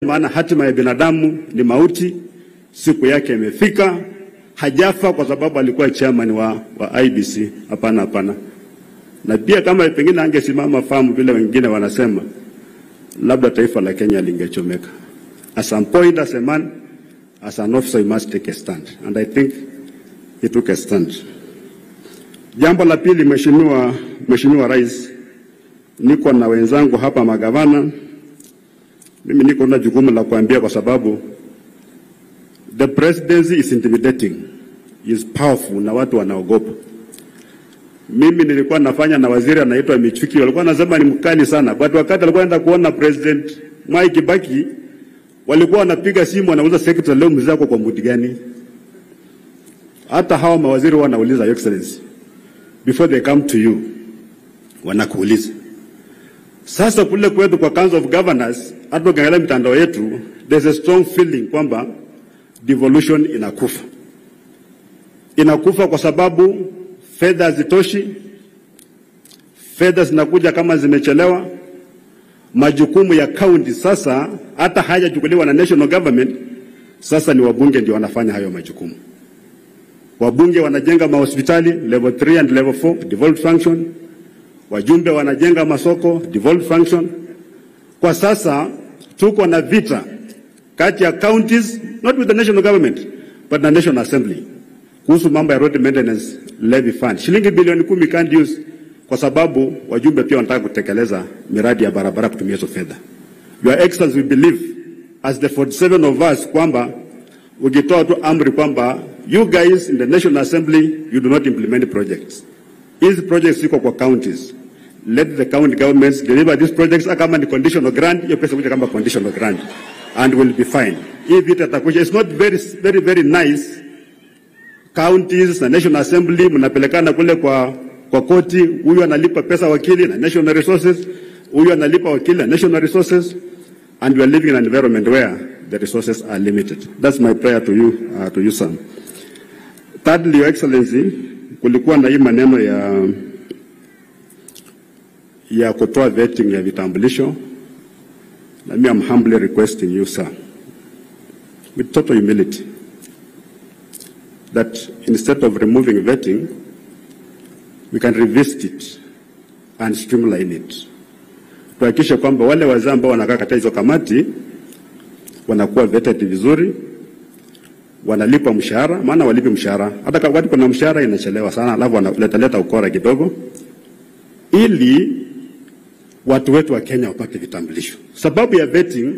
Maana hatima ya binadamu ni mauti, siku yake imefika. Hajafa kwa sababu alikuwa chairman wa IBC. Hapana, hapana. Na pia kama pengine angesimama fahamu vile wengine wanasema, labda taifa la Kenya lingechomeka. At some point, as a man, as an officer, you must take a stand. And I think he took a stand. Jambo la pili, Mheshimiwa Rais, niko na wenzangu hapa magavana. Mimi niko na jukumu la kuambia kwa sababu the presidency is intimidating, is powerful na watu wanaogopa. Mimi nilikuwa nafanya na waziri anaitwa Michuki, walikuwa nasema ni mkali sana, but wakati alikuwa anaenda kuona President Mwai Kibaki, walikuwa wanapiga simu wanauliza secretary, leo mzako kwa mudi gani? Hata hawa mawaziri wanauliza, Your Excellency, before they come to you, wanakuuliza. Sasa kule kwetu kwa Council of Governors, hata ukiangalia mitandao yetu, there's a strong feeling kwamba devolution inakufa. Inakufa kwa sababu fedha hazitoshi, fedha zinakuja kama zimechelewa. Majukumu ya county sasa hata hayachukuliwa na national government, sasa ni wabunge ndio wanafanya hayo majukumu. Wabunge wanajenga mahospitali level 3 and level 4 devolved function. Wajumbe wanajenga masoko devolved function. Kwa sasa tuko na vita kati ya counties, not with the national government but the National Assembly, kuhusu mambo ya road maintenance levy fund. Shilingi bilioni 10 can't use kwa sababu wajumbe pia wanataka kutekeleza miradi ya barabara kutumia hizo fedha. Your Excellency, we believe as the 47 of us kwamba ukitoa tu amri kwamba you guys in the National Assembly, you do not implement projects. These projects ziko kwa counties. Let the county governments deliver these projects. Kama ni conditional grant, hiyo pesa kuja kama conditional grant, and will be fine. If it atakuja, it's not very nice. Counties na National Assembly mnapelekana kule kwa koti, huyu analipa pesa wakili na national resources, huyu analipa wakili na national resources, and we are living in an environment where the resources are limited. That's my prayer to you, sir. Thirdly, Your Excellency, kulikuwa na hii maneno ya kutoa vetting ya vitambulisho. Let me, I'm humbly requesting you, sir, with total humility, that instead of removing vetting, we can revisit it and streamline it. Tuhakikishe kwamba wale wazee ambao wanakaa katika hizo kamati wanakuwa vetted vizuri, wanalipa mshahara, maana walipi mshahara. Hata kama kuna mshahara inachelewa sana, alafu wanaleta ukora kidogo, ili watu wetu wa Kenya wapate vitambulisho. Sababu ya vetting